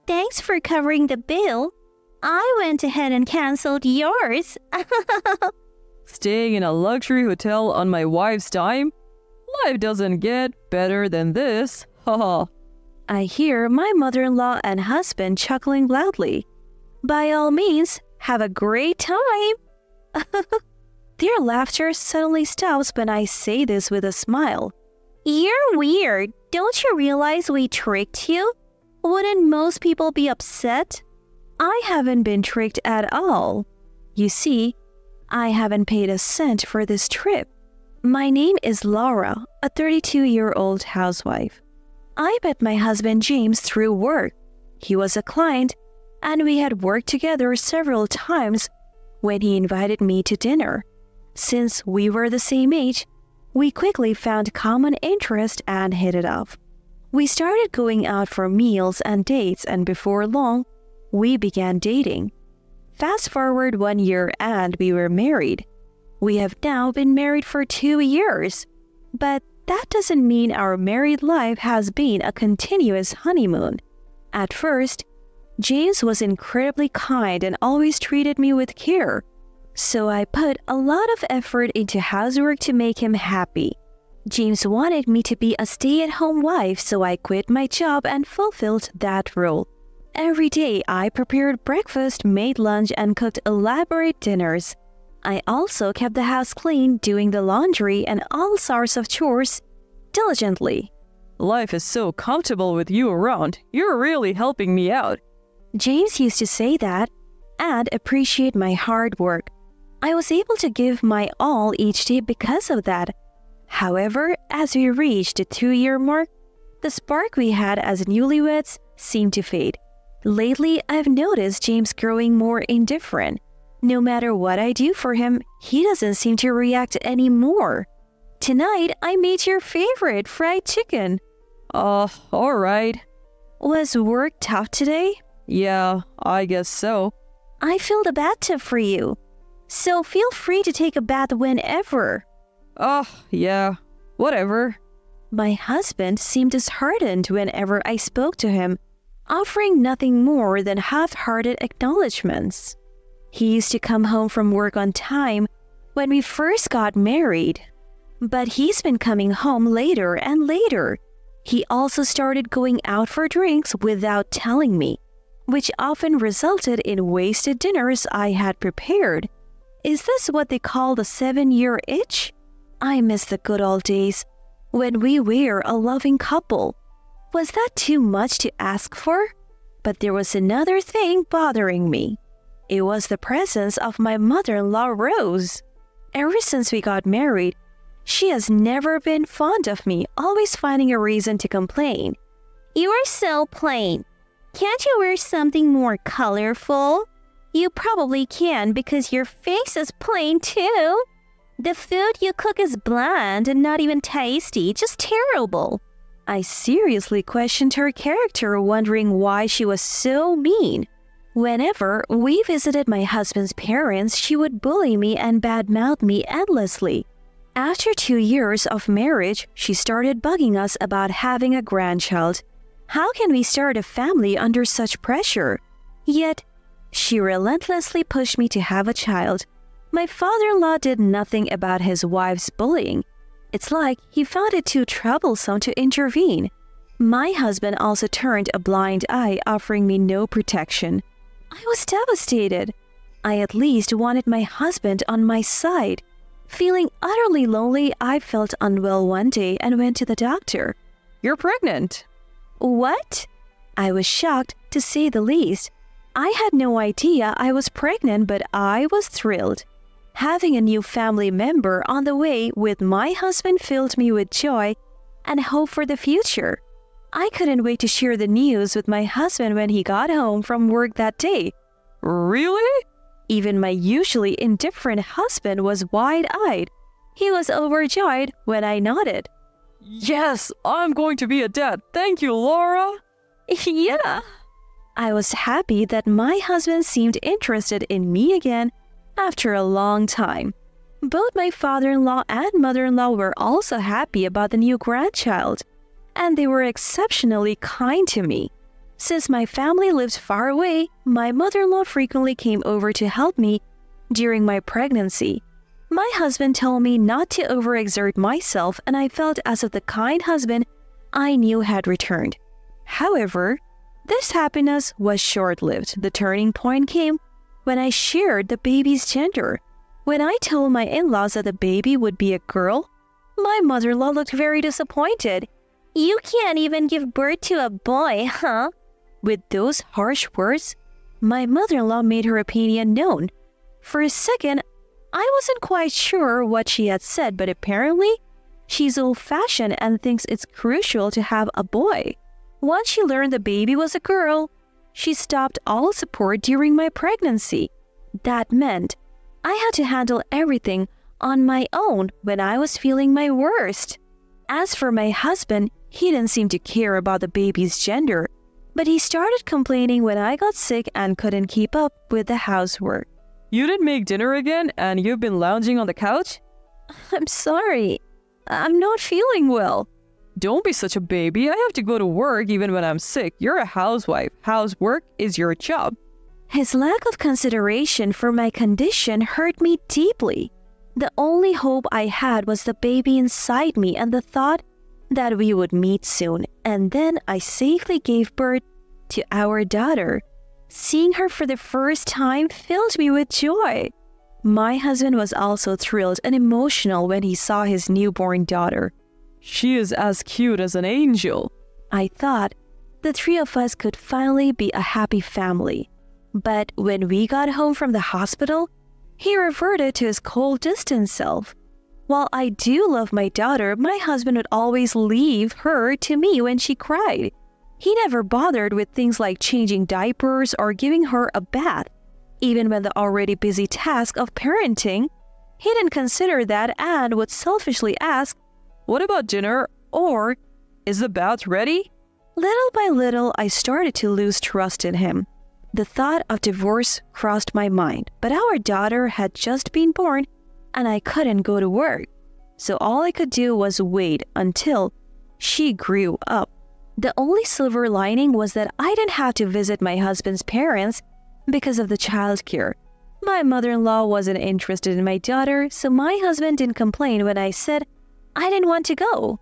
Thanks for covering the bill. I went ahead and canceled yours. Staying in a luxury hotel on my wife's dime? Life doesn't get better than this. Haha. I hear my mother-in-law and husband chuckling loudly. By all means, have a great time. Their laughter suddenly stops when I say this with a smile. You're weird. Don't you realize we tricked you? Wouldn't most people be upset? I haven't been tricked at all. You see, I haven't paid a cent for this trip. My name is Laura, a 32-year-old housewife. I met my husband James through work. He was a client, and we had worked together several times when he invited me to dinner. Since we were the same age, we quickly found common interest and hit it off. We started going out for meals and dates, and before long, we began dating. Fast forward 1 year and we were married. We have now been married for 2 years. But that doesn't mean our married life has been a continuous honeymoon. At first, James was incredibly kind and always treated me with care. So I put a lot of effort into housework to make him happy. James wanted me to be a stay-at-home wife, so I quit my job and fulfilled that role. Every day, I prepared breakfast, made lunch, and cooked elaborate dinners. I also kept the house clean, doing the laundry and all sorts of chores diligently. Life is so comfortable with you around. You're really helping me out. James used to say that and appreciate my hard work. I was able to give my all each day because of that. However, as we reached the 2-year mark, the spark we had as newlyweds seemed to fade. Lately, I've noticed James growing more indifferent. No matter what I do for him, he doesn't seem to react anymore. Tonight, I made your favorite fried chicken. All right. Was work tough today? Yeah, I guess so. I filled a bathtub for you, so feel free to take a bath whenever. Yeah, whatever. My husband seemed disheartened whenever I spoke to him, offering nothing more than half-hearted acknowledgments. He used to come home from work on time when we first got married, but he's been coming home later and later. He also started going out for drinks without telling me, which often resulted in wasted dinners I had prepared. Is this what they call the 7-year itch? I miss the good old days when we were a loving couple. Was that too much to ask for? But there was another thing bothering me. It was the presence of my mother-in-law, Rose. Ever since we got married, she has never been fond of me, always finding a reason to complain. You are so plain. Can't you wear something more colorful? You probably can because your face is plain too. The food you cook is bland and not even tasty, just terrible. I seriously questioned her character, wondering why she was so mean. Whenever we visited my husband's parents, she would bully me and badmouth me endlessly. After 2 years of marriage, she started bugging us about having a grandchild. How can we start a family under such pressure? Yet, she relentlessly pushed me to have a child. My father-in-law did nothing about his wife's bullying. It's like he found it too troublesome to intervene. My husband also turned a blind eye, offering me no protection. I was devastated. I at least wanted my husband on my side. Feeling utterly lonely, I felt unwell one day and went to the doctor. You're pregnant. What? I was shocked, to say the least. I had no idea I was pregnant, but I was thrilled. Having a new family member on the way with my husband filled me with joy and hope for the future. I couldn't wait to share the news with my husband when he got home from work that day. Really? Even my usually indifferent husband was wide-eyed. He was overjoyed when I nodded. Yes, I'm going to be a dad. Thank you, Laura. Yeah. I was happy that my husband seemed interested in me again after a long time. Both my father-in-law and mother-in-law were also happy about the new grandchild, and they were exceptionally kind to me. Since my family lived far away, my mother-in-law frequently came over to help me during my pregnancy. My husband told me not to overexert myself, and I felt as if the kind husband I knew had returned. However, this happiness was short-lived. The turning point came when I shared the baby's gender. When I told my in-laws that the baby would be a girl, my mother-in-law looked very disappointed. You can't even give birth to a boy, huh? With those harsh words, my mother-in-law made her opinion known. For a second, I wasn't quite sure what she had said, but apparently, she's old-fashioned and thinks it's crucial to have a boy. Once she learned the baby was a girl, she stopped all support during my pregnancy. That meant I had to handle everything on my own when I was feeling my worst. As for my husband, he didn't seem to care about the baby's gender, but he started complaining when I got sick and couldn't keep up with the housework. You didn't make dinner again and you've been lounging on the couch? I'm sorry. I'm not feeling well. Don't be such a baby. I have to go to work even when I'm sick. You're a housewife. Housework is your job. His lack of consideration for my condition hurt me deeply. The only hope I had was the baby inside me and the thought that we would meet soon. And then I safely gave birth to our daughter. Seeing her for the first time filled me with joy. My husband was also thrilled and emotional when he saw his newborn daughter. She is as cute as an angel. I thought the three of us could finally be a happy family. But when we got home from the hospital, he reverted to his cold, distant self. While I do love my daughter, my husband would always leave her to me when she cried. He never bothered with things like changing diapers or giving her a bath. Even when the already busy task of parenting, he didn't consider that and would selfishly ask, "What about dinner?" or "Is the bath ready?" Little by little, I started to lose trust in him. The thought of divorce crossed my mind, but our daughter had just been born and I couldn't go to work. So all I could do was wait until she grew up. The only silver lining was that I didn't have to visit my husband's parents because of the childcare. My mother-in-law wasn't interested in my daughter, so my husband didn't complain when I said I didn't want to go.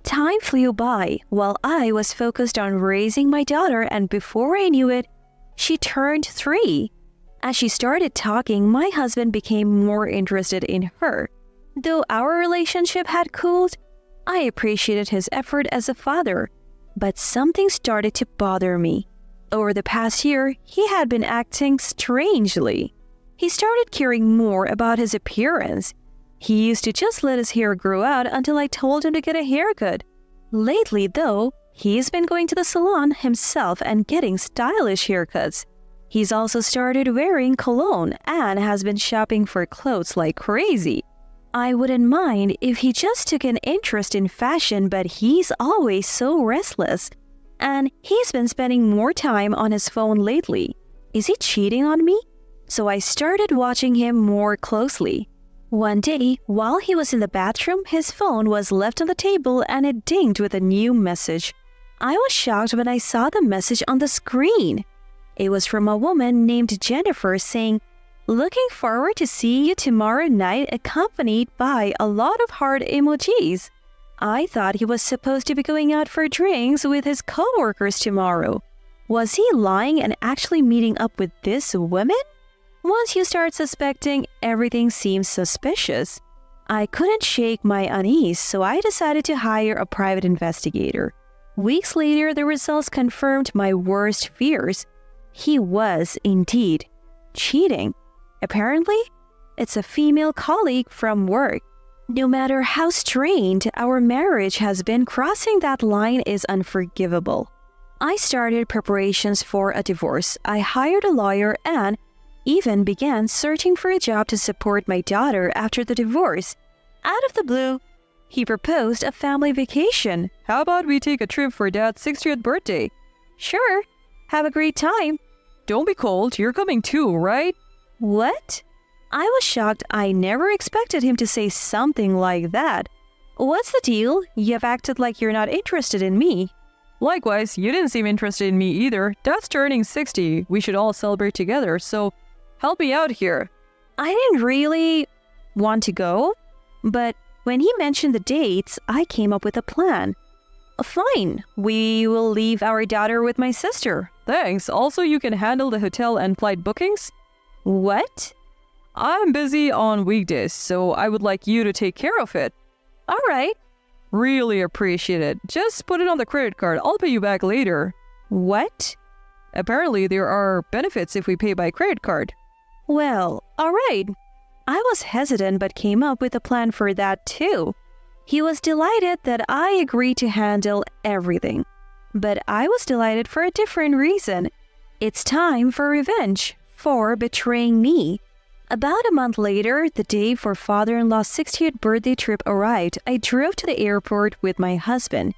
Time flew by while I was focused on raising my daughter, and before I knew it, she turned 3. As she started talking, my husband became more interested in her. Though our relationship had cooled, I appreciated his effort as a father. But something started to bother me. Over the past year, he had been acting strangely. He started caring more about his appearance. He used to just let his hair grow out until I told him to get a haircut. Lately, though, he's been going to the salon himself and getting stylish haircuts. He's also started wearing cologne and has been shopping for clothes like crazy. I wouldn't mind if he just took an interest in fashion, but he's always so restless. And he's been spending more time on his phone lately. Is he cheating on me? So I started watching him more closely. One day, while he was in the bathroom, his phone was left on the table and it dinged with a new message. I was shocked when I saw the message on the screen. It was from a woman named Jennifer saying, "Looking forward to seeing you tomorrow night," accompanied by a lot of heart emojis. I thought he was supposed to be going out for drinks with his co-workers tomorrow. Was he lying and actually meeting up with this woman? Once you start suspecting, everything seems suspicious. I couldn't shake my unease, so I decided to hire a private investigator. Weeks later, the results confirmed my worst fears. He was indeed cheating. Apparently, it's a female colleague from work. No matter how strained our marriage has been, crossing that line is unforgivable. I started preparations for a divorce. I hired a lawyer and even began searching for a job to support my daughter after the divorce. Out of the blue, he proposed a family vacation. How about we take a trip for Dad's 60th birthday? Sure, have a great time. Don't be cold, you're coming too, right? What? I was shocked. I never expected him to say something like that. What's the deal? You've acted like you're not interested in me. Likewise, you didn't seem interested in me either. Dad's turning 60. We should all celebrate together, so help me out here. I didn't really want to go, but when he mentioned the dates, I came up with a plan. Fine, we will leave our daughter with my sister. Thanks. Also, you can handle the hotel and flight bookings? What? I'm busy on weekdays, so I would like you to take care of it. All right. Really appreciate it. Just put it on the credit card. I'll pay you back later. What? Apparently, there are benefits if we pay by credit card. Well, all right. I was hesitant but came up with a plan for that too. He was delighted that I agreed to handle everything. But I was delighted for a different reason. It's time for revenge for betraying me. About a month later, the day for father-in-law's 60th birthday trip arrived. I drove to the airport with my husband.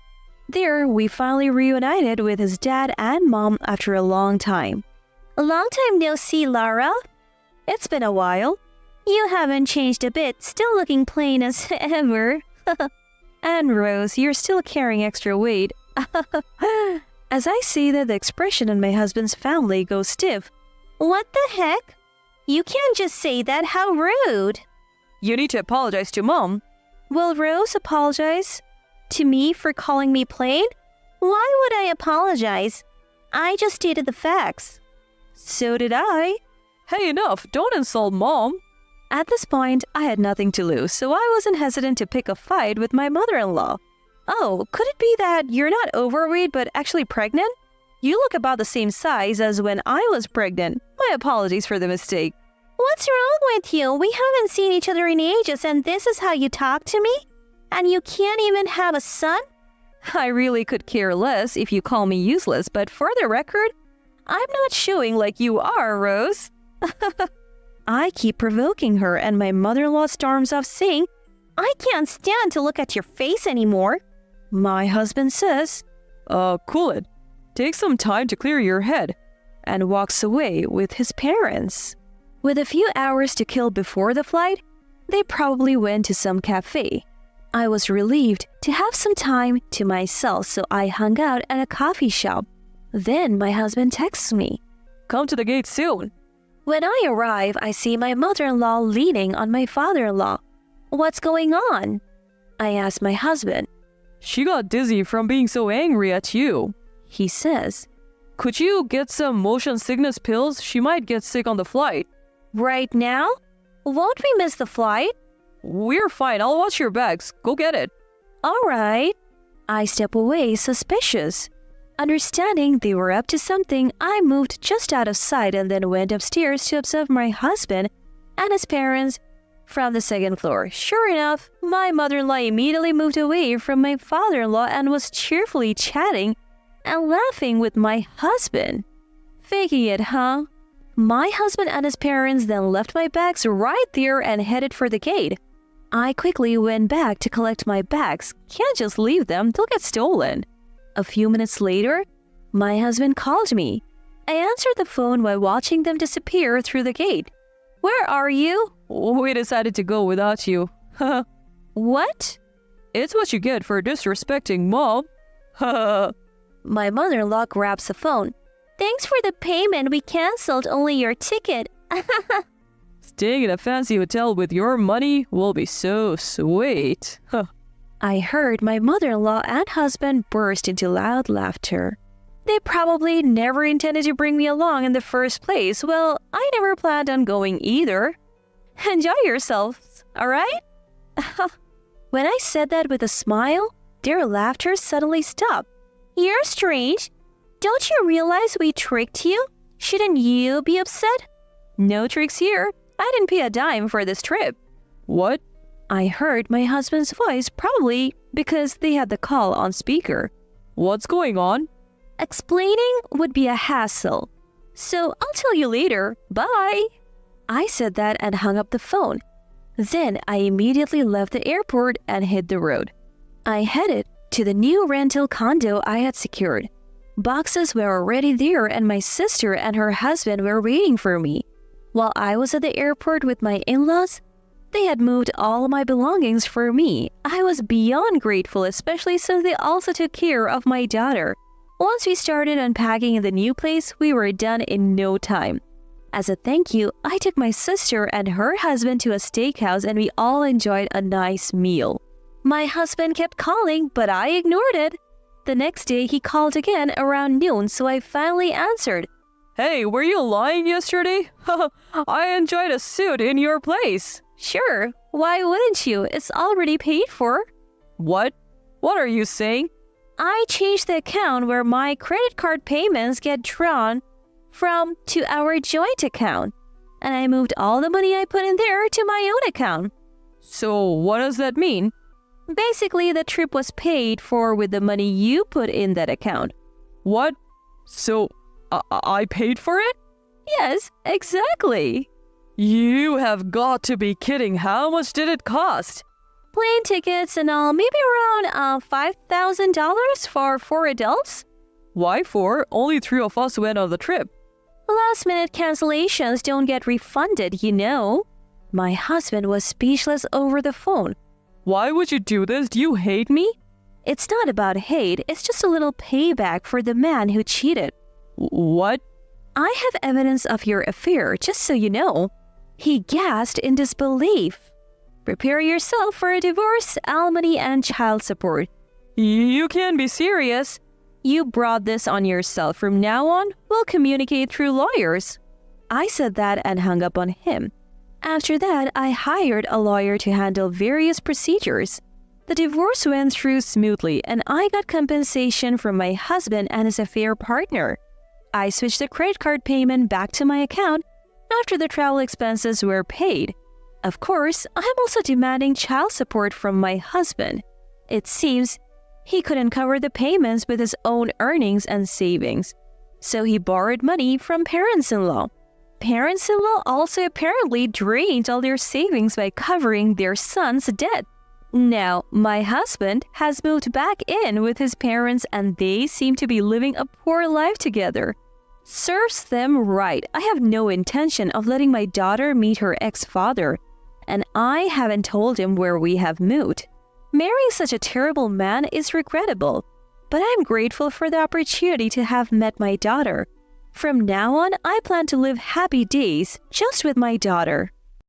There, we finally reunited with his dad and mom after a long time. A long time no see, Lara. It's been a while. You haven't changed a bit, still looking plain as ever. And Rose, you're still carrying extra weight. As I see that, the expression in my husband's family goes stiff. What the heck? You can't just say that, how rude. You need to apologize to Mom. Will Rose apologize to me for calling me plain? Why would I apologize? I just stated the facts. So did I. Hey, enough. Don't insult Mom. At this point, I had nothing to lose, so I wasn't hesitant to pick a fight with my mother-in-law. Oh, could it be that you're not overweight but actually pregnant? You look about the same size as when I was pregnant. My apologies for the mistake. What's wrong with you? We haven't seen each other in ages and this is how you talk to me? And you can't even have a son? I really could care less if you call me useless, but for the record, I'm not showing like you are, Rose. I keep provoking her and my mother-in-law storms off saying, I can't stand to look at your face anymore. My husband says, Cool it. Take some time to clear your head. And walks away with his parents. With a few hours to kill before the flight, they probably went to some cafe. I was relieved to have some time to myself, so I hung out at a coffee shop. Then my husband texts me, Come to the gate soon. When I arrive, I see my mother-in-law leaning on my father-in-law. What's going on? I ask my husband. She got dizzy from being so angry at you. He says, Could you get some motion sickness pills? She might get sick on the flight. Right now? Won't we miss the flight? We're fine. I'll watch your bags. Go get it. All right. I step away, suspicious. Understanding they were up to something, I moved just out of sight and then went upstairs to observe my husband and his parents from the second floor. Sure enough, my mother-in-law immediately moved away from my father-in-law and was cheerfully chatting and laughing with my husband. Faking it, huh? My husband and his parents then left my bags right there and headed for the gate. I quickly went back to collect my bags. Can't just leave them, they'll get stolen. A few minutes later, my husband called me. I answered the phone while watching them disappear through the gate. Where are you? We decided to go without you. What? It's what you get for disrespecting Mom. My mother-in-law grabs the phone. Thanks for the payment. We canceled only your ticket. Staying in a fancy hotel with your money will be so sweet. I heard my mother-in-law and husband burst into loud laughter. They probably never intended to bring me along in the first place. Well, I never planned on going either. Enjoy yourselves, all right? When I said that with a smile, their laughter suddenly stopped. You're strange. Don't you realize we tricked you? Shouldn't you be upset? No tricks here. I didn't pay a dime for this trip. What? I heard my husband's voice, probably because they had the call on speaker. What's going on? Explaining would be a hassle. So I'll tell you later. Bye. I said that and hung up the phone. Then I immediately left the airport and hit the road. I headed to the new rental condo I had secured. Boxes were already there and my sister and her husband were waiting for me. While I was at the airport with my in-laws, they had moved all my belongings for me. I was beyond grateful, especially since they also took care of my daughter. Once we started unpacking in the new place, we were done in no time. As a thank you, I took my sister and her husband to a steakhouse and we all enjoyed a nice meal. My husband kept calling, but I ignored it. The next day, he called again around noon, so I finally answered. Hey, were you lying yesterday? I enjoyed a suit in your place. Sure, why wouldn't you? It's already paid for. What? What are you saying? I changed the account where my credit card payments get drawn from to our joint account. And I moved all the money I put in there to my own account. So what does that mean? Basically, the trip was paid for with the money you put in that account. What? So I paid for it? Yes, exactly. You have got to be kidding. How much did it cost? Plane tickets and all, maybe around $5,000 for 4 adults. Why 4? Only 3 of us went on the trip. Last-minute cancellations don't get refunded, you know. My husband was speechless over the phone. Why would you do this? Do you hate me? It's not about hate, it's just a little payback for the man who cheated. What? I have evidence of your affair, just so you know. He gasped in disbelief. Prepare yourself for a divorce, alimony, and child support. You can't be serious. You brought this on yourself. From now on, we'll communicate through lawyers. I said that and hung up on him. After that, I hired a lawyer to handle various procedures. The divorce went through smoothly and I got compensation from my husband and his affair partner. I switched the credit card payment back to my account after the travel expenses were paid. Of course, I'm also demanding child support from my husband. It seems he couldn't cover the payments with his own earnings and savings, so he borrowed money from parents-in-law. Parents-in-law also apparently drained all their savings by covering their son's debt. Now, my husband has moved back in with his parents and they seem to be living a poor life together. Serves them right. I have no intention of letting my daughter meet her ex-father, and I haven't told him where we have moved. Marrying such a terrible man is regrettable, but I'm grateful for the opportunity to have met my daughter. From now on, I plan to live happy days just with my daughter.